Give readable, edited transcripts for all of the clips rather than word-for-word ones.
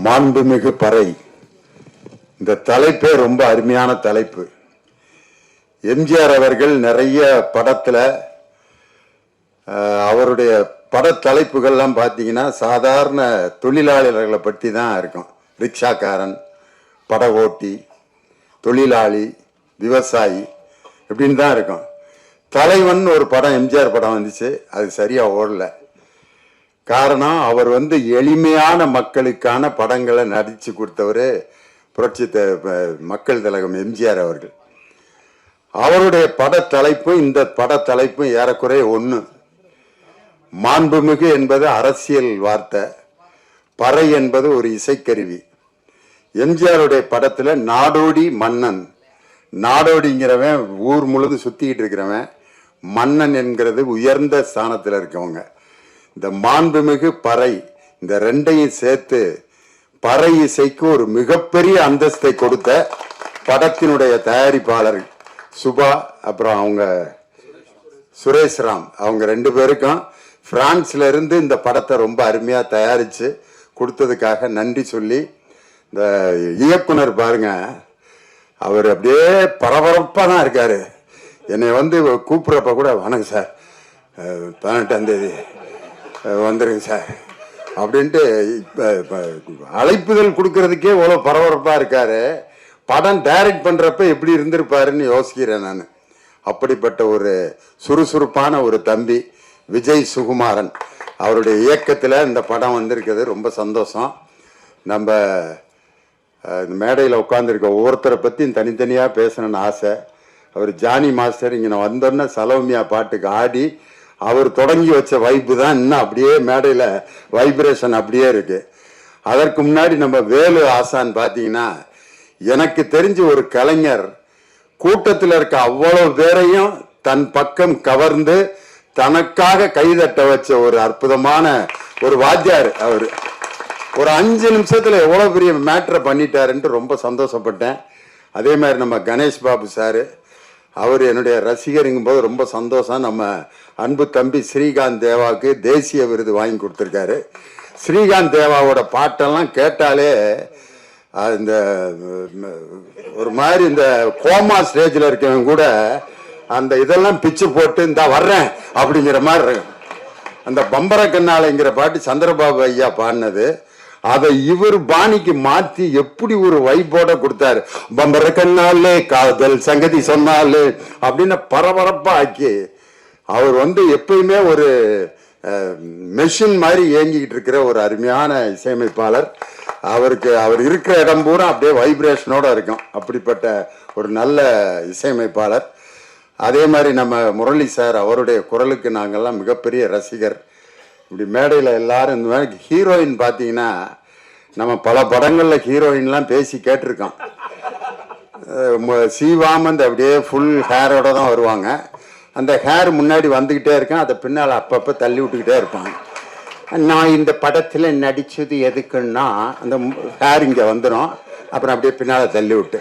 மாண்புமிகு பறை. இந்த தலைப்பே ரொம்ப அருமையான தலைப்பு. எம்ஜிஆர் அவர்கள் நிறைய படத்துல அவருடைய பட தலைப்புகள்லாம் பார்த்தீங்கன்னா சாதாரண தொழிலாளர்களை பற்றி தான் இருக்கும். ரிக்ஷாக்காரன், பட ஓட்டி, தொழிலாளி, விவசாயி இப்படின்னு தான் இருக்கும். தலைவன் ஒரு படம் எம்ஜிஆர் படம் வந்துச்சு, அது சரியா ஓடல. காரணம், அவர் எளிமையான மக்களுக்கான படங்களை நடிச்சு கொடுத்தவர் புரட்சி மக்கள் திலகம் எம்ஜிஆர் அவர்கள். அவருடைய பட தலைப்பும் இந்த பட தலைப்பும் ஏறக்குறைய ஒன்று. மாண்புமிகு என்பது அரசியல் வார்த்தை, பறை என்பது ஒரு இசைக்கருவி. எம்ஜிஆருடைய படத்துல நாடோடி மன்னன், நாடோடிங்கிறவன் ஊர் முழுது சுத்திக்கிட்டு இருக்கிறவன், மன்னன் என்கிறது உயர்ந்த ஸ்தானத்தில் இருக்கவங்க. இந்த மாண்புமிகு பறை, இந்த ரெண்டையும் சேர்த்து பறை இசைக்கு ஒரு மிகப்பெரிய அந்தஸ்தை கொடுத்த படத்தினுடைய தயாரிப்பாளர் சுபா, அப்புறம் அவங்க சுரேஷ்ராம், அவங்க ரெண்டு பேருக்கும் பிரான்ஸ்ல இருந்து இந்த படத்தை ரொம்ப அருமையா தயாரிச்சு கொடுத்ததுக்காக நன்றி சொல்லி, இந்த இயக்குனர் பாருங்க, அவர் அப்படியே பரபரப்பா தான் இருக்காரு. என்னை கூப்பிடுறப்ப கூட, வணக்கம் சார், 18ஆம் தேதி வந்துருங்க சார் அப்படின்ட்டு அழைப்புதல் கொடுக்கறதுக்கே இவ்வளோ பரபரப்பா இருக்காரு. படம் டைரக்ட் பண்றப்ப எப்படி இருந்திருப்பாருன்னு யோசிக்கிறேன் நான். அப்படிப்பட்ட ஒரு சுறுசுறுப்பான ஒரு தம்பி விஜய் சுகுமாரன், அவருடைய இயக்கத்தில் இந்த படம் வந்திருக்குது. ரொம்ப சந்தோஷம். நம்ம மேடையில் உட்காந்துருக்க ஒவ்வொருத்தரை பற்றியும் தனித்தனியாக பேசணும்னு ஆசை. அவர் ஜானி மாஸ்டர் இங்கே வந்தோன்னே சலோமியா பாட்டுக்கு ஆடி அவர் தொடங்கி வச்ச வைப்பு தான் இன்னும் அப்படியே மேடையில் வைப்ரேஷன் அப்படியே இருக்கு. அதற்கு முன்னாடி நம்ம வேலு ஆசான் பார்த்தீங்கன்னா, எனக்கு தெரிஞ்ச ஒரு கலைஞர் கூட்டத்தில் இருக்க அவ்வளவு பேரையும் தன் பக்கம் கவர்ந்து தனக்காக கைதட்ட வச்ச ஒரு அற்புதமான ஒரு வாத்தியார். அவர் ஒரு 5 நிமிஷத்துல எவ்வளவு பெரிய மேட்டரை பண்ணிட்டாருன்ட்டு ரொம்ப சந்தோஷப்பட்டேன். அதே மாதிரி நம்ம கணேஷ் பாபு சாரு, அவர் என்னுடைய ரசிகருங்கும் போது ரொம்ப சந்தோஷம். நம்ம அன்பு தம்பி ஸ்ரீகாந்த் தேவாவுக்கு தேசிய விருது வாங்கி கொடுத்துருக்காரு. ஸ்ரீகாந்த் தேவாவோட பாட்டெல்லாம் கேட்டாலே இந்த ஒரு மாதிரி இந்த கோமா ஸ்டேஜில் இருக்கவங்க கூட அந்த இதெல்லாம் பிச்சு போட்டு இந்த வர்றேன் அப்படிங்கிற மாதிரி இருக்கு. அந்த பம்பர கண்ணாலைங்கிற பாட்டு சந்திரபாபு ஐயா பாடினது, அதை இவர் பாணிக்கு மாத்தி எப்படி ஒரு வைப்போட கொடுத்தாரு. பம்பர கண்ணாலே காதல் சங்கதி சொன்னாலே அப்படின்னு பரபரப்பா ஆக்கி, அவர் எப்பயுமே ஒரு மெஷின் மாதிரி இயங்கிக்கிட்டு இருக்கிற ஒரு அருமையான இசையமைப்பாளர். அவர் இருக்கிற இடம் பூரா அப்படியே வைப்ரேஷனோட இருக்கும். அப்படிப்பட்ட ஒரு நல்ல இசையமைப்பாளர். அதே மாதிரி நம்ம முரளி சார், அவருடைய குரலுக்கு நாங்கள்லாம் மிகப்பெரிய ரசிகர். இப்படி மேடையில் எல்லாரும் இந்த மாதிரி ஹீரோயின் பார்த்தீங்கன்னா, நம்ம பல படங்களில் ஹீரோயின்லாம் பேசி கேட்டிருக்கோம். சீவாமந்த் அப்படியே ஃபுல் ஹேரோட தான் வருவாங்க. அந்த ஹேர் முன்னாடி வந்துக்கிட்டே இருக்கேன், அதை பின்னால் அப்பப்போ தள்ளி விட்டுக்கிட்டே இருப்பாங்க. நான் இந்த படத்தில் நடித்தது எதுக்குன்னா அந்த ஹேர் இங்கே வந்துடும், அப்புறம் அப்படியே பின்னால் தள்ளி விட்டு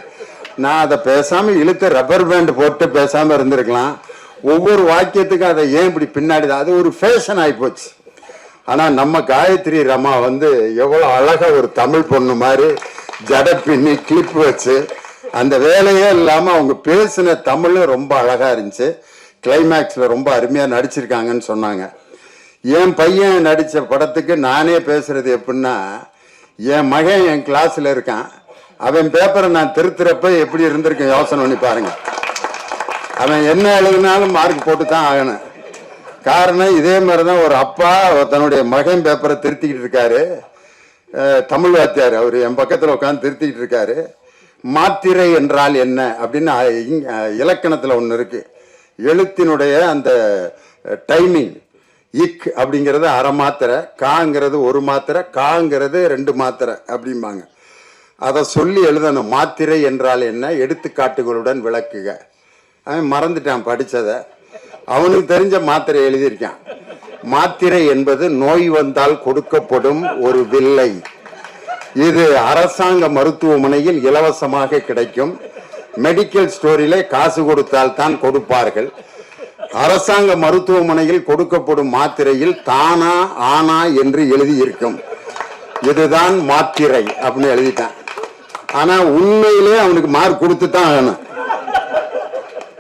நான் அதை பேசாமல் இழுத்து ரப்பர் பேண்ட் போட்டு பேசாமல் இருந்திருக்கலாம். ஒவ்வொரு வாக்கியத்துக்கும் அதை ஏன் இப்படி பின்னாடி தான், அது ஒரு ஃபேஷன் ஆகிப்போச்சு. ஆனால் நம்ம காயத்ரி ரமா எவ்வளோ அழகாக ஒரு தமிழ் பொண்ணு மாதிரி ஜடை பின்னி கிளிப் வச்சு அந்த வேலையே இல்லாமல் அவங்க பேசின தமிழும் ரொம்ப அழகாக இருந்துச்சு. கிளைமேக்ஸில் ரொம்ப அருமையாக நடிச்சிருக்காங்கன்னு சொன்னாங்க. என் பையன் நடித்த படத்துக்கு நானே பேசுறது எப்படின்னா, என் மகன் என் கிளாஸில் இருக்கான், அவன் பேப்பரை நான் திருத்துறப்ப எப்படி இருந்திருக்கேன் யோசனை பண்ணி பாருங்க. அவன் என்ன எழுதினாலும் மார்க் போட்டு தான் ஆகணும். காரணம், இதே மாதிரி தான் ஒரு அப்பா தன்னுடைய மகன் பேப்பரை திருத்திக்கிட்டு இருக்காரு. தமிழ் வாத்தியார் அவர் என் பக்கத்தில் உட்காந்து திருத்திக்கிட்டு இருக்காரு. மாத்திரை என்றால் என்ன அப்படின்னு இலக்கணத்தில் ஒன்று இருக்கு. எழுத்தினுடைய அந்த டைமிங், இக் அப்படிங்கிறது அரை மாத்திரை, காங்கிறது ஒரு மாத்திரை, காங்கிறது 2 மாத்திரை அப்படிம்பாங்க. அதை சொல்லி எழுதணும். மாத்திரை என்றால் என்ன, எடுத்துக்காட்டுகளுடன் விளக்குக. அவன் மறந்துட்டான் படித்ததை, அவனுக்கு தெரிஞ்ச மாத்திரை எழுதியிருக்கான். மாத்திரை என்பது நோய் வந்தால் கொடுக்கப்படும் ஒரு வில்லை. இது அரசாங்க மருத்துவமனையில் இலவசமாக கிடைக்கும். மெடிக்கல் ஸ்டோரியில காசு கொடுத்தால் தான் கொடுப்பார்கள். அரசாங்க மருத்துவமனையில் கொடுக்கப்படும் மாத்திரையில் தானா ஆனா என்று எழுதி இருக்கும். இதுதான் மாத்திரை அப்படின்னு எழுதிட்டான். ஆனா உண்மையிலே அவனுக்கு மார்க் கொடுத்து தான் ஆகணும்.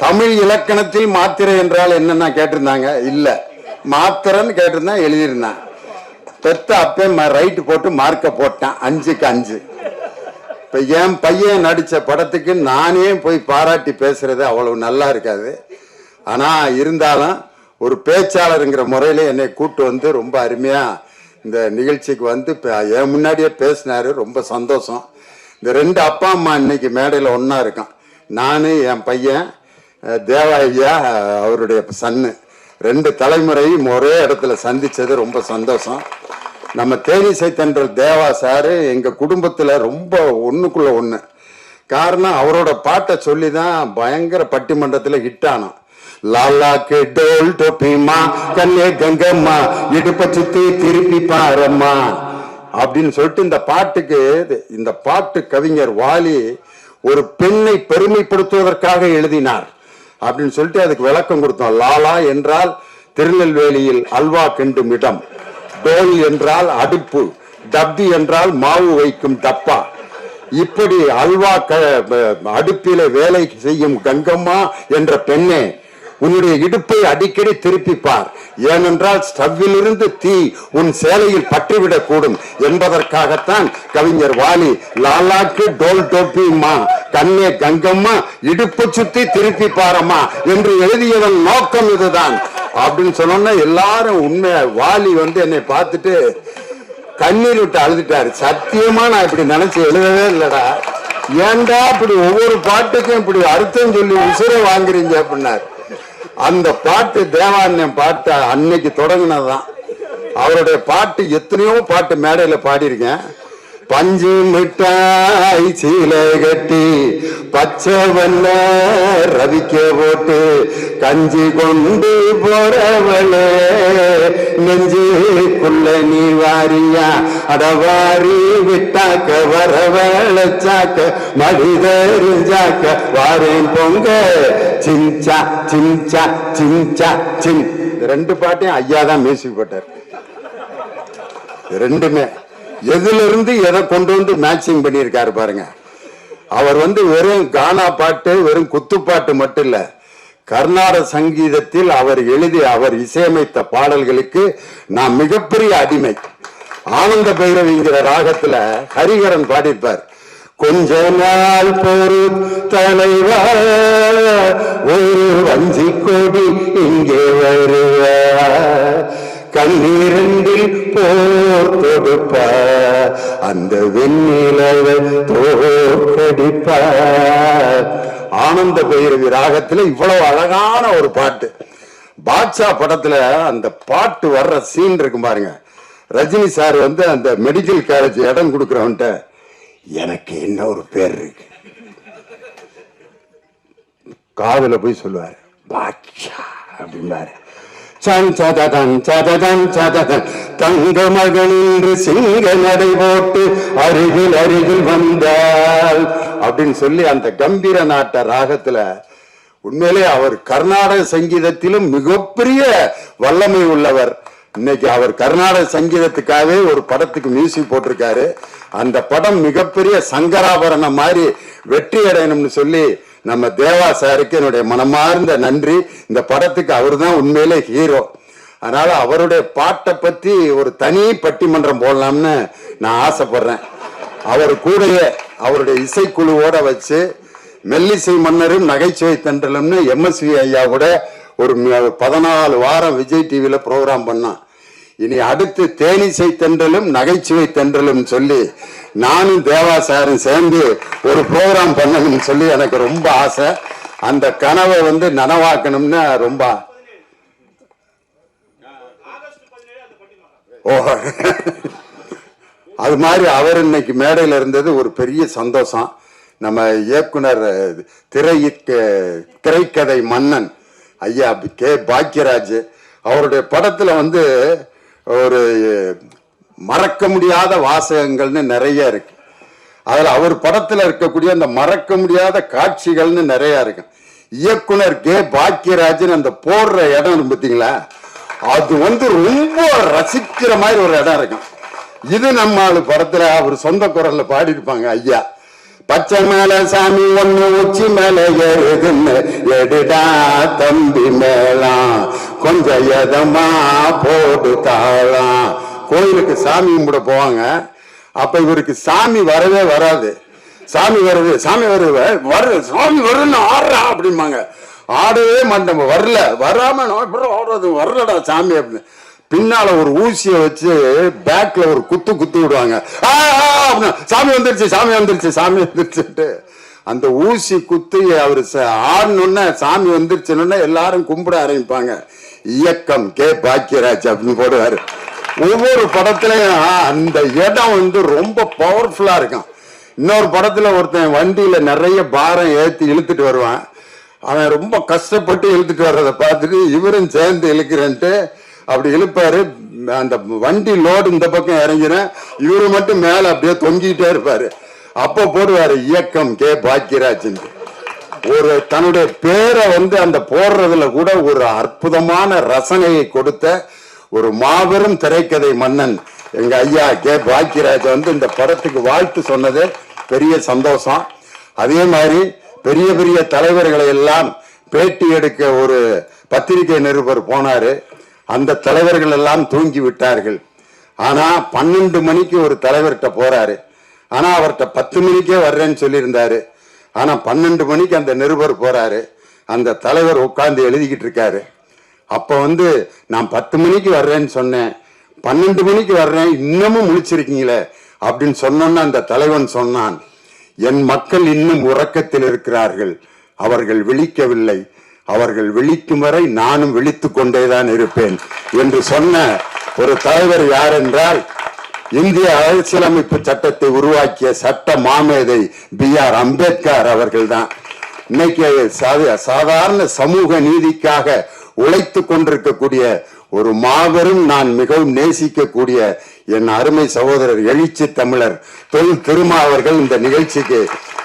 தமிழ் இலக்கணத்தில் மாத்திரை என்றால் என்னன்னா கேட்டிருந்தாங்க, இல்ல மாத்திரன்னு கேட்டிருந்தான், எழுதியிருந்தான். பெத்த அப்பே ரைட்டு போட்டு மார்க்க போட்டான் 5க்கு 5. இப்ப என் பையன் நடிச்ச படத்துக்கு நானே போய் பாராட்டி பேசுறது அவ்வளவு நல்லா இருக்காது. ஆனா இருந்தாலும் ஒரு பேச்சாளருங்கிற முறையில என்னை கூட்டு வந்து ரொம்ப அருமையா இந்த நிகழ்ச்சிக்கு வந்து என் முன்னாடியே பேசினாரு. ரொம்ப சந்தோஷம். இந்த 2 அப்பா அம்மா இன்னைக்கு மேடையில் ஒன்னா இருக்கான். நானு, என் பையன் தேவா ஐயா, அவருடைய சன்னு, 2 தலைமுறையும் ஒரே இடத்துல சந்திச்சது ரொம்ப சந்தோஷம். நம்ம தேனிசை தென்றல் தேவா சாரு எங்க குடும்பத்துல ரொம்ப ஒண்ணுக்குள்ள ஒண்ணு. காரணம் அவரோட பாட்டை சொல்லிதான் பயங்கர பட்டிமன்றத்துல ஹிட் ஆனோம். லாலா கே டோல் டோபிமா கண்ணே கங்கம்மா இடுப்ப சுத்தி திருப்பி பாரம்மா அப்படின்னு சொல்லிட்டு இந்த பாட்டு கவிஞர் வாலி ஒரு பெண்ணை பெருமைப்படுத்துவதற்காக எழுதினார் அப்படின்னு சொல்லிட்டு அதுக்கு விளக்கம் கொடுத்தோம். லாலா என்றால் திருநெல்வேலியில் அல்வா கிண்டும் இடம், டோல் என்றால் அடுப்பு, டப்பி என்றால் மாவு வைக்கும் டப்பா. இப்படி அல்வா அடுப்பில வேலை செய்யும் கங்கம்மா என்ற பெண்ணே, உன்னுடைய இடுப்பை அடிக்கடி திருப்பிப்பார், ஏனென்றால் ஸ்டவ்விலிருந்து தீ உன் சேலையில் பற்றிவிடக் கூடும் என்பதற்காகத்தான் கவிஞர் வாலி லாலாக்கு டோல் டோப்பிமா கண்ணே கங்கம்மா இடுப்பு சுத்தி திருப்பி பாரம்மா என்று எழுதியவன் நோக்கம் இதுதான் அப்படின்னு சொன்னோம்னா எல்லாரும் உண்மையா வாலி வந்து என்னை பார்த்துட்டு கண்ணீர் விட்டு அழுதுட்டாரு. சத்தியமா நான் இப்படி நினைச்சு எழுதவே இல்லடா, ஏன்டா இப்படி ஒவ்வொரு பாட்டுக்கும் இப்படி அர்த்தம் சொல்லி உசுரை வாங்குறீங்க அப்படின்னாரு. அந்த பாட்டு தேவாண்ணன் பாட்டு அன்னைக்கு தொடங்கினதுதான். அவருடைய பாட்டு எத்தனையோ பாட்டு மேடையில பாடியிருக்கேன். பஞ்சு மிட்டாய் சீலை கட்டி பச்சை வண்ண ரவிக்க போட்டு கஞ்சி கொண்டு போறவளே நெஞ்சுக்குள்ள நீ வாரியா அடவாரி விட்டாக்க வரவழைச்சாக்க மடிதறிஞ்சாக்க வாரேன் பொங்க சிஞ்சா சிஞ்சா சிஞ்சா சின். 2 பாட்டையும் ஐயா தான் மியூசிக் போட்டார். 2மே எதுல இருந்து எதை கொண்டு வந்து மேட்சிங் பண்ணியிருக்காரு பாருங்க. அவர் வந்து வெறும் கானா பாட்டு, வெறும் குத்துப்பாட்டு மட்டும் இல்ல, கர்நாடக சங்கீதத்தில் அவர் எழுதி அவர் இசையமைத்த பாடல்களுக்கு நான் மிகப்பெரிய அடிமை. ஆனந்த பைரவிங்கிற ராகத்துல ஹரிகரன் பாடியிருப்பார். கொஞ்ச நாள் பொறு தலைவா ஒரு வஞ்சி கொடி இங்கே வருவா கண்ணீரண்டில் போர் தொடுப்ப அந்த வெண்ணிலவை தோற்கடிப்ப. ஆனந்த பைரவி ராகத்துல இவ்வளவு அழகான ஒரு பாட்டு. பாட்ஷா படத்துல அந்த பாட்டு வர்ற சீன் இருக்கும் பாருங்க. ரஜினி சார் வந்து அந்த மெடிக்கல் காலேஜ் இடம் கொடுக்குறவன்ட்ட எனக்கு என்ன ஒரு பேர் இருக்கு காதுல போய் சொல்லுவாரு, பாட்ஷா அப்படின்னாரு. தங்க மகன் என்று சிங்க நடை போட்டு அருகில் அருகில் வந்தால் அப்படின்னு சொல்லி அந்த கம்பீர நாட்ட ராகத்துல உண்மையிலே அவர் கர்நாடக சங்கீதத்திலும் மிகப்பெரிய வல்லமை உள்ளவர். இன்னைக்கு அவர் கர்நாடக சங்கீதத்துக்காகவே ஒரு படத்துக்கு மியூசிக் போட்டிருக்காரு. அந்த படம் மிகப்பெரிய சங்கராபரணம் மாதிரி வெற்றி அடையணும்னு சொல்லி நம்ம தேவா சாருக்கு என்னுடைய மனமார்ந்த நன்றி. இந்த படத்துக்கு அவர் தான் உண்மையிலே ஹீரோ. அதனால அவருடைய பாட்டை பத்தி ஒரு தனி பட்டிமன்றம் போடலாம்னு நான் ஆசைப்படுறேன். அவர் கூடயே அவருடைய இசைக்குழுவோட வச்சு மெல்லிசை மன்னரும் நகைச்சுவை தென்றலும்னு MSV ஐயா கூட ஒரு 14 வாரம் விஜய் டிவியில ப்ரோக்ராம் பண்ணான். இனி அடுத்து தேனிசை தென்றலும் நகைச்சுவை தென்றலும் சொல்லி நானும் தேவா சாரும் சேர்ந்து ஒரு ப்ரோக்ராம் பண்ணணும்னு சொல்லி எனக்கு ரொம்ப ஆசை. அந்த கனவை வந்து நனவாக்கணும்னு ரொம்ப அது மாதிரி அவர் இன்னைக்கு மேடையில் இருந்தது ஒரு பெரிய சந்தோஷம். நம்ம இயக்குனர் திரைக்கதை மன்னன் ஐயா கே பாக்கியராஜ் அவருடைய படத்துல வந்து ஒரு மறக்க முடியாத வாசகங்கள்னு நிறைய இருக்கு. அதுல அவர் படத்துல இருக்கக்கூடிய அந்த மறக்க முடியாத காட்சிகள்னு நிறைய இருக்கு. இயக்குனர் கே பாக்கியராஜன் அந்த போடுற இடம் பார்த்தீங்களா, அது வந்து ரொம்ப ரசிக்கிற மாதிரி ஒரு இடம் இருக்கும். இது நம்ம ஆளு படத்துல அவர் சொந்த குரல்ல பாடிருப்பாங்க ஐயா. பச்சை மேல சாமி ஒண்ணு உச்சி மேல ஏறுதுன்னு எடுடா தம்பி மேலாம் கொஞ்சம் எதமா போடு தாளாம். கோயிலுக்கு சாமி கும்பிட போவாங்க. அப்ப இவருக்கு சாமி வரவே வராது. சாமி வருது சாமி வருது சாமி வருதுன்னு ஆடுறா அப்படிம்பாங்க. ஆடவே மாட்டோம். வரல வராம ஆடுறது வரலடா சாமி அப்படின்னு பின்னால ஒரு ஊசியை வச்சு பேக்ல ஒரு குத்து விடுவாங்க. சாமி வந்துருச்சு சாமி வந்துருச்சு சாமி வந்துருச்சுட்டு அந்த ஊசி குத்தி அவரு ஆடணுன்னா சாமி வந்துருச்சுன்னா எல்லாரும் கும்பிட ஆரம்பிப்பாங்க. இயக்கம் கே பாக்கியராஜ் அப்படின்னு போடுவாரு. ஒவ்வொரு படத்துலயும் அந்த இடம் ரொம்ப பவர்ஃபுல்லா இருக்கும். இன்னொரு படத்துல ஒருத்தன் வண்டியில நிறைய பாரம் ஏற்றி இழுத்துட்டு வருவான். அவன் ரொம்ப கஷ்டப்பட்டு இழுத்துட்டு வர்றதை பார்த்துட்டு இவரும் சேர்ந்து இழுக்கிறேன்ட்டு அப்படி இழுப்பாரு. அந்த வண்டி லோடு இந்த பக்கம் இறங்கினா இவரு மட்டும் மேல அப்படியே தொங்கிட்டே இருப்பாரு. அப்ப போடுவாரு இயக்கம் கே பாக்கியராஜ். ஒரு தன்னுடைய பேரை அந்த போடுறதுல கூட ஒரு அற்புதமான ரசனையை கொடுத்த ஒரு மாபெரும் திரைக்கதை மன்னன் எங்க ஐயா கே பாக்கியராஜ் இந்த படத்துக்கு வாழ்த்து சொன்னது பெரிய சந்தோஷம். அதே மாதிரி பெரிய பெரிய தலைவர்களை எல்லாம் பேட்டி எடுக்க ஒரு பத்திரிகை நிருபர் போனாரு. அந்த தலைவர்கள் எல்லாம் தூங்கி விட்டார்கள். ஆனா 12 மணிக்கு ஒரு தலைவர்கிட்ட போறாரு. ஆனா அவர்கிட்ட 10 மணிக்கே வர்றேன்னு சொல்லியிருந்தாரு. ஆனா 12 மணிக்கு அந்த நிருபர் போறாரு. அந்த தலைவர் உட்கார்ந்து எழுதிக்கிட்டு இருக்காரு. அப்ப நான் 10 மணிக்கு வர்றேன்னு சொன்னேன், 12 மணிக்கு வர்றேன், இன்னமும் முழிச்சிருக்கீங்களே அப்படின்னு சொன்னோன்னு அந்த தலைவன் சொன்னான், என் மக்கள் இன்னும் உறக்கத்தில் இருக்கிறார்கள், அவர்கள் விழிக்கவில்லை, அவர்கள் விழிக்கும் வரை நானும் விழித்துக் கொண்டேதான் இருப்பேன் என்று சொன்ன ஒரு தலைவர் யார் என்றால் இந்திய அரசியலமைப்பு சட்டத்தை உருவாக்கிய சட்ட மாமேதை B.R. அம்பேத்கர் அவர்கள் தான். இன்னைக்கு சாதாரண சமூக நீதிக்காக உழைத்து கொண்டிருக்கக்கூடிய ஒரு மாபெரும் நான் மிகவும் நேசிக்கக்கூடிய என் அருமை சகோதரர் எழுச்சி தமிழர் தொல் திருமா அவர்கள் இந்த நிகழ்ச்சிக்கு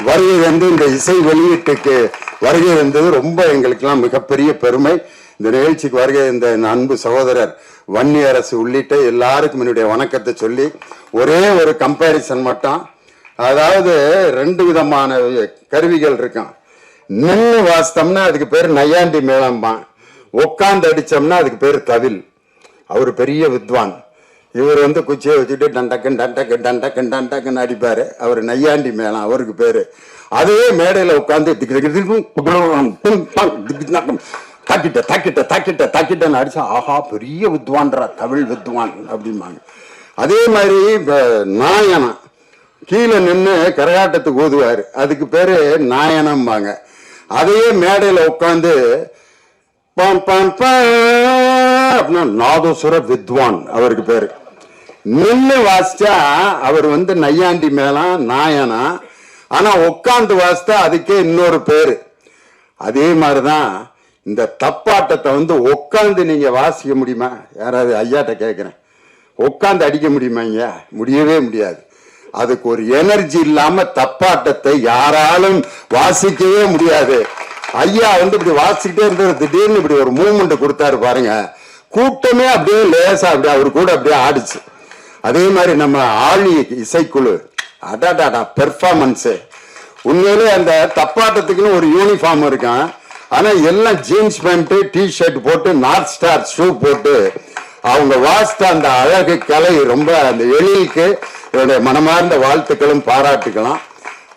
வருகை தந்து இந்த இசை வெளியீட்டுக்கு வருகை தந்தது ரொம்ப எங்களுக்கெல்லாம் மிகப்பெரிய பெருமை. இந்த நிகழ்ச்சிக்கு வருகை இந்த அன்பு சகோதரர் வன்னி அரசு உள்ளிட்ட எல்லாருக்கும் என்னுடைய வணக்கத்தை சொல்லி ஒரே ஒரு கம்பேரிசன் மட்டும். அதாவது 2 விதமான கருவிகள் இருக்கான். நின்று வாசித்தோம்னா அதுக்கு பேர் நையாண்டி மேளம்பான், உட்காந்து அடிச்சோம்னா அதுக்கு பேர் தவில். அவர் பெரிய வித்வான். இவர் குச்சியை வச்சுட்டு டண்டக்கன் டண்டக்கன் டண்டக்கன் டண்டக்கன் அடிப்பாரு. அவர் நையாண்டி மேளம் அவருக்கு பேரு. அதே மேடையில உட்காந்து தாக்கிட்ட தாக்கிட்ட தாக்கிட்ட தாக்கிட்டன்னு அடிச்சா ஆஹா பெரிய வித்வான்றா தவில் வித்வான் அப்படிம்பாங்க. அதே மாதிரி நாயனம் கீழே நின்று கரகாட்டத்துக்கு ஓதுவாரு, அதுக்கு பேரு நாயனம்பாங்க. அதே மேடையில உட்காந்து நாதோஸ்வர வித்வான் அவருக்கு பேரு. நின்று வாசிச்சா அவர் நையாண்டி மேளம் நாயனா. ஆனா உட்காந்து வாசித்தா அதுக்கே இன்னொரு பேரு. அதே மாதிரிதான் இந்த தப்பாட்டத்தை உட்காந்து நீங்க வாசிக்க முடியுமா? யாராவது ஐயாட்ட கேட்கிறேன், உட்காந்து அடிக்க முடியுமா? ஐயா முடியவே முடியாது. அதுக்கு ஒரு எனர்ஜி இல்லாம தப்பாட்டத்தை யாராலும் வாசிக்கவே முடியாது. ஐயா இப்படி வாசிக்கிட்டே இருந்தது, திடீர்னு இப்படி ஒரு மூவ்மெண்ட் கொடுத்தாரு பாருங்க, கூட்டமே அப்படியே லேசா அப்படியே அவரு கூட அப்படியே ஆடிச்சு. அதே மாதிரி நம்ம ஆழி இசைக்குழு அடாடாடா பெர்ஃபார்மன்ஸ். உண்மையிலே அந்த தப்பாட்டத்துக்குன்னு ஒரு யூனிஃபார்ம் இருக்கான். ஆனா எல்லாம் ஜீன்ஸ் பேண்ட் டிஷர்ட் போட்டு நார்த் ஸ்டார் ஷூ போட்டு அவங்க வாசித்த அந்த அழகு கலை ரொம்ப அந்த எழிலுக்கு என்னுடைய மனமார்ந்த வாழ்த்துக்களும் பாராட்டுக்கலாம்.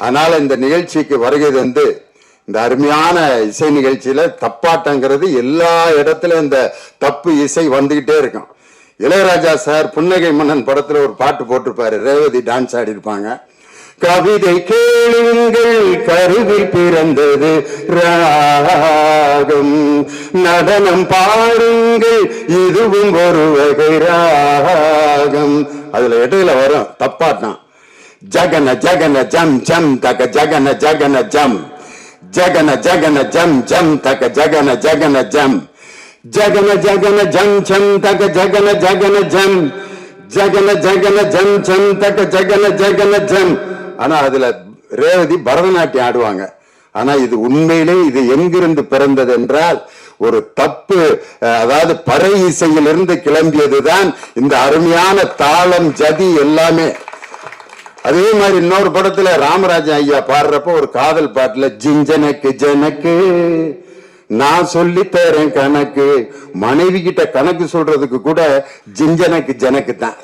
அதனால இந்த நிகழ்ச்சிக்கு வருகை தந்து இந்த அருமையான இசை நிகழ்ச்சியில தப்பாட்டங்கிறது எல்லா இடத்துலயும் இந்த தப்பு இசை வந்துகிட்டே இருக்கும். இளையராஜா சார் புன்னகை மன்னன் படத்துல ஒரு பாட்டு போட்டிருப்பாரு, ரேவதி டான்ஸ் ஆடி இருப்பாங்க. கவிதை கேளுங்கள் கருவில் பிறந்தது ராகம், நடனம் பாருங்கள் இதுவும் ஒரு வகை ராகம். அதுல இடையில வரும் தப்பாட்டம், ஜகன ஜகன ஜம் ஜம் தக ஜகன ஜகன ஜம், ஜகன ஜகன ஜம் ஜம் தக ஜகன ஜகன ஜம், ஜகன ஜகன ஜம் ஜம் தக ஜகன ஜகன ஜம், ஜகன ஜகன ஜம் ஜம் தக ஜகன ஜகன ஜம். ஆனா அதுல ரேவதி பரதநாட்டியம் ஆடுவாங்க. ஆனா இது உண்மையிலே இது எங்கிருந்து பிறந்தது என்றால் ஒரு தப்பு, அதாவது பறை இசையிலிருந்து கிளம்பியதுதான் இந்த அருமையான தாளம், ஜதி எல்லாமே. அதே மாதிரி இன்னொரு படத்துல ராமராஜன் ஐயா பாடுறப்ப ஒரு காதல் பாட்டுல ஜிஞ்சனக்கு ஜனக்கு நான் சொல்லி தரேன் கணக்கு, மனைவி கிட்ட கணக்கு சொல்றதுக்கு கூட ஜிஞ்சனக்கு ஜனக்கு தான்.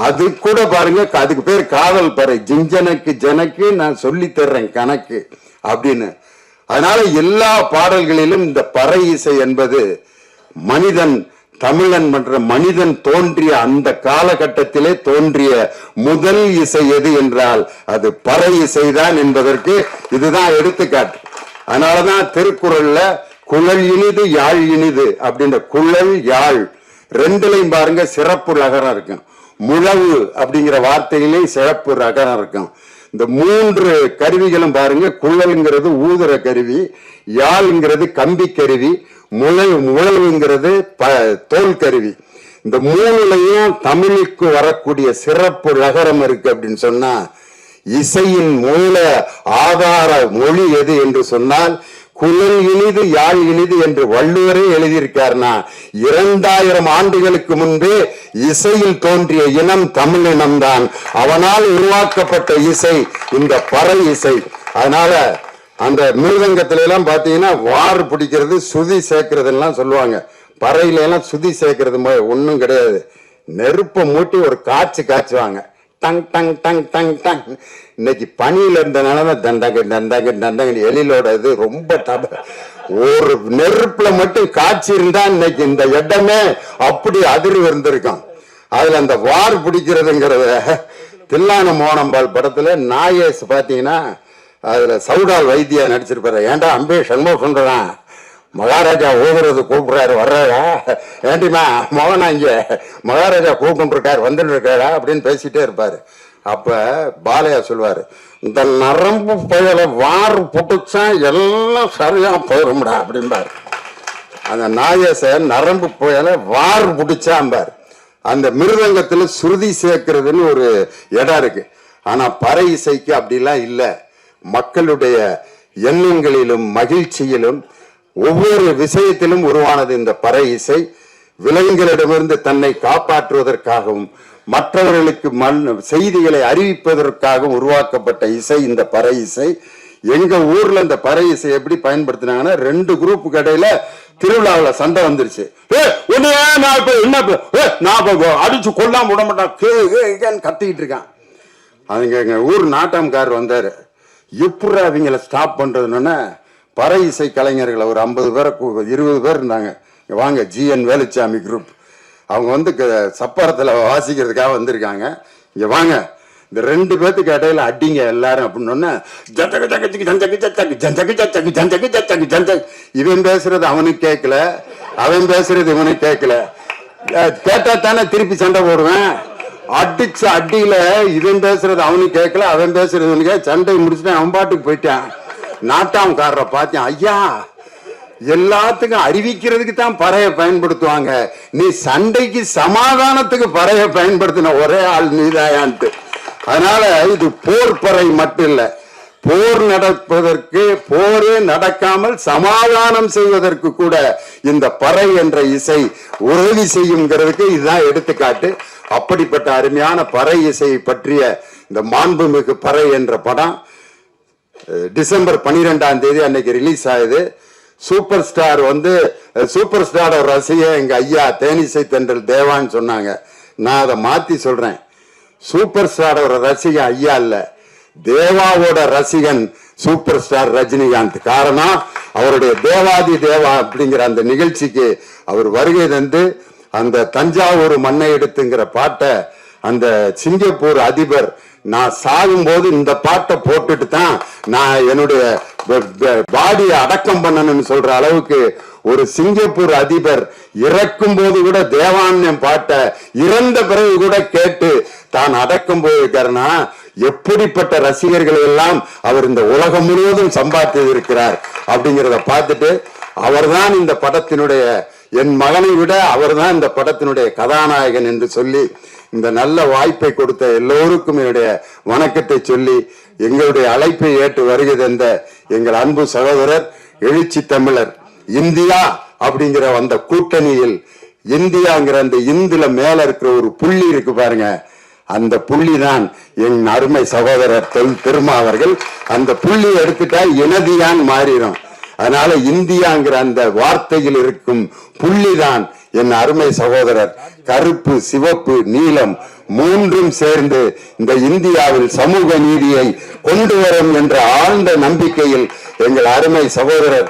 அது கூட பாருங்க, அதுக்கு பேர் காதல் பறை, ஜிஞ்சனக்கு ஜனக்கு நான் சொல்லி தர்றேன் கணக்கு அப்படின்னு. அதனால எல்லா பாடல்களிலும் இந்த பறை இசை என்பது மனிதன், தமிழன் என்ற மனிதன் தோன்றிய அந்த காலகட்டத்திலே தோன்றிய முதல் இசை எது என்றால் அது பறை இசைதான் என்பதற்கு இதுதான் எடுத்துக்காட்டு. அதனாலதான் திருக்குறள்ல குழல் இனிது யாழ் இனிது அப்படின்ற குழல் யாழ் ரெண்டுலையும் பாருங்க சிறப்பு ரகரம் இருக்கும். முழவு அப்படிங்கிற வார்த்தையிலே சிறப்பு ரகரம் இருக்கும். இந்த மூன்று கருவிகளும் பாருங்க, குழல்ங்கிறது ஊதுற கருவி, யாழ்ங்கிறது கம்பி கருவி, முழவுங்கிறது தோல் கருவி. இந்த மூணுலையும் தமிழுக்கு வரக்கூடிய சிறப்பு ரகரம் இருக்கு அப்படின்னு சொன்னா, இசையின் மூல ஆதார மொழி எது என்று சொன்னால் குழல் இனிது யாழ் இனிது என்று வள்ளுவரே எழுதியிருக்காருனா, 2000 ஆண்டுகளுக்கு முன்பே இசையில் தோன்றிய இனம் தமிழ் இனம்தான். அவனால் உருவாக்கப்பட்ட இசை இந்த பறை இசை. அதனால அந்த மிருதங்கத்தில எல்லாம் பாத்தீங்கன்னா வார் பிடிக்கிறது, சுதி சேர்க்கிறது எல்லாம் சொல்லுவாங்க. பறையில எல்லாம் சுதி சேர்க்கிறது ஒன்றும் கிடையாது. நெருப்பை மூட்டி ஒரு காய்ச்சுவாங்க, டங் டங் டங் டங் டங். இன்னைக்கு பனியில இருந்தனால தண்டக தண்டக தண்டக எழிலோட இது ரொம்ப ஒரு நெருப்புல மட்டும் காய்ச்சி இருந்தா இன்னைக்கு இந்த இடமே அப்படி அதிர்வு இருந்திருக்கும். அதுல அந்த வார் பிடிக்கிறதுங்கிறத தில்லான மோனம்பால் படத்துல நாயேஸ் பாத்தீங்கன்னா அதுல சவுடால் வைத்தியா நடிச்சிருப்பாரு. ஏன்டா அம்பே சண்முகம் சொல்றான், மகாராஜா ஓதுறது கூப்பிடுறாரு வர்றாரா, ஏண்டிமா மகனா இங்க மகாராஜா கூப்பிட்டு வந்துட்டு இருக்காரா அப்படின்னு பேசிட்டே இருப்பாரு. அப்ப பாலையா சொல்லுவாரு, இந்த நரம்பு புயலை வார் புட்டுச்சா எல்லாம் சரியா போயிரும்டா அப்படின்பாரு. அந்த நாயேச நரம்பு புயலை வார் புடிச்சாம்பார். அந்த மிருதங்கத்துல சுருதி சேர்க்கிறதுன்னு ஒரு இடம் இருக்கு. ஆனா பறை இசைக்கு அப்படிலாம் இல்லை. மக்களுடைய எண்ணங்களிலும் மகிழ்ச்சியிலும் ஒவ்வொரு விஷயத்திலும் உருவானது இந்த பறை இசை. விலங்குகளிடமிருந்து தன்னை காப்பாற்றுவதற்காகவும் மற்றவர்களுக்கு செய்திகளை அறிவிப்பதற்காகவும் உருவாக்கப்பட்ட இசை இந்த பறை இசை. எங்க ஊர்ல இந்த பறை இசை எப்படி பயன்படுத்தினாங்கன்னா, 2 குரூப் கடையில திருவிழாவில் சண்டை வந்துருச்சு. அடிச்சு கொல்லாம விட மாட்டான் கத்திக்கிட்டு இருக்கான். அவங்க எங்க ஊர் நாட்டம்காரர் வந்தாரு. எப்படி அவங்கள ஸ்டாப் பண்றதுன்னு பறை இசை கலைஞர்கள் ஒரு 50 பேர் 20 பேர் இருந்தாங்க. வாங்க ஜிஎன் வேலுச்சாமி குரூப், அவங்க வந்து சப்பரத்துல வாசிக்கிறதுக்காக வந்திருக்காங்க. இங்க வாங்க, இந்த 2 பேத்துக்கு இடையில அடிங்க எல்லாரும் அப்படின்னு. இவன் பேசுறது அவனுக்கு கேட்கல, அவன் பேசுறது இவனுக்கு கேட்கல. கேட்டா தானே திருப்பி சண்டை போடுவேன். அடிச்ச அடியில இவன் பேசுறது அவனுக்கு கேட்கல, அவன் பேசுறது இவனுக்கு. சண்டை முடிச்சுட்டு அவன் பாட்டுக்கு போயிட்டான். நாட்டாம்காரரை பார்த்தேன், ஐயா எல்லாத்துக்கும் அறிவிக்கிறதுக்கு தான் பறைய பயன்படுத்துவாங்க, நீ சண்டைக்கு சமாதானத்துக்கு பறைய பயன்படுத்தின ஒரே ஆள் நீதாயான்ட்டு. அதனால இது போர் பறை மட்டும் இல்ல, போர் நடப்பதற்கு, போரே நடக்காமல் சமாதானம் செய்வதற்கு கூட இந்த பறை என்ற இசை உதவி செய்யுங்கிறதுக்கு இதுதான் எடுத்துக்காட்டு. அப்படிப்பட்ட அருமையான பறை இசையை பற்றிய இந்த மாண்புமிகு பறை என்ற படம் டிசம்பர் 12ஆம் தேதி அன்னைக்கு ரிலீஸ் ஆகுது. சூப்பர் ஸ்டார் வந்து சூப்பர் ஸ்டாரோட ரசிகன் எங்க ஐயா தேனிசை தென்றல் தேவான்னு சொன்னாங்க. நான் அதை மாத்தி சொல்றேன், சூப்பர் ஸ்டாரோட ரசிகன் ஐயா இல்ல, தேவாவோட ரசிகன் சூப்பர் ஸ்டார் ரஜினிகாந்த். காரணம், அவருடைய தேவாதி தேவா அப்படிங்கிற அந்த நிகழ்ச்சிக்கு அவர் வருகை தந்து அந்த தஞ்சாவூர் மண்ணை எடுத்துங்கிற பாட்டை அந்த சிங்கப்பூர் அதிபர், நான் சாகும் போது இந்த பாட்டை போட்டுட்டு தான் நான் என்னுடைய பாடியை அடக்கம் பண்ணணும்னு சொல்ற அளவுக்கு ஒரு சிங்கப்பூர் அதிபர் இறக்கும் போது கூட தேவான்யம் பாட்டை இறந்த பிறகு கூட கேட்டு தான் அடக்கம் போயிருக்காருன்னா எப்படிப்பட்ட ரசிகர்கள் எல்லாம் அவர் இந்த உலகம் முழுவதும் சம்பாதித்து இருக்கிறார் அப்படிங்கிறத பார்த்துட்டு, அவர்தான் இந்த படத்தினுடைய, என் மகனை விட அவர்தான் இந்த படத்தினுடைய கதாநாயகன் என்று சொல்லி இந்த நல்ல வாய்ப்பை கொடுத்த எல்லோருக்கும் என்னுடைய வணக்கத்தை சொல்லி, எங்களுடைய அழைப்பை ஏற்று வருகை தந்த எங்கள் அன்பு சகோதரர் எழுச்சி தமிழர், இந்தியா அப்படிங்கிற அந்த கூட்டணியில் இந்தியாங்கிற அந்த இந்துல மேல இருக்கிற ஒரு புள்ளி இருக்கு பாருங்க, அந்த புள்ளி தான் என் அருமை சகோதரர் திருமா அவர்கள். அந்த புள்ளி எடுத்துட்டா இனதியான் மாறிடும். அதனால இந்தியாங்கிற அந்த வார்த்தையில் இருக்கும் புள்ளிதான் என் அருமை சகோதரர். கருப்பு, சிவப்பு, நீலம் மூன்றும் சேர்ந்து இந்த இந்தியாவில் சமூக நீதியை கொண்டு வரும் என்ற ஆழ்ந்த நம்பிக்கையில் எங்கள் அருமை சகோதரர்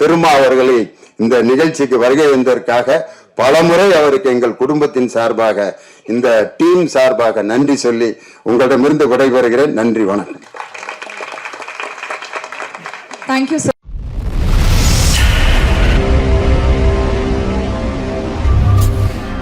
திருமா அவர்களை இந்த நிகழ்ச்சிக்கு வருகை வந்ததற்காக பலமுறை அவருக்கு எங்கள் குடும்பத்தின் சார்பாக, இந்த டீம் சார்பாக நன்றி சொல்லி உங்களிடமிருந்து விடைபெறுகிறேன். நன்றி, வணக்கம். Thank you sir.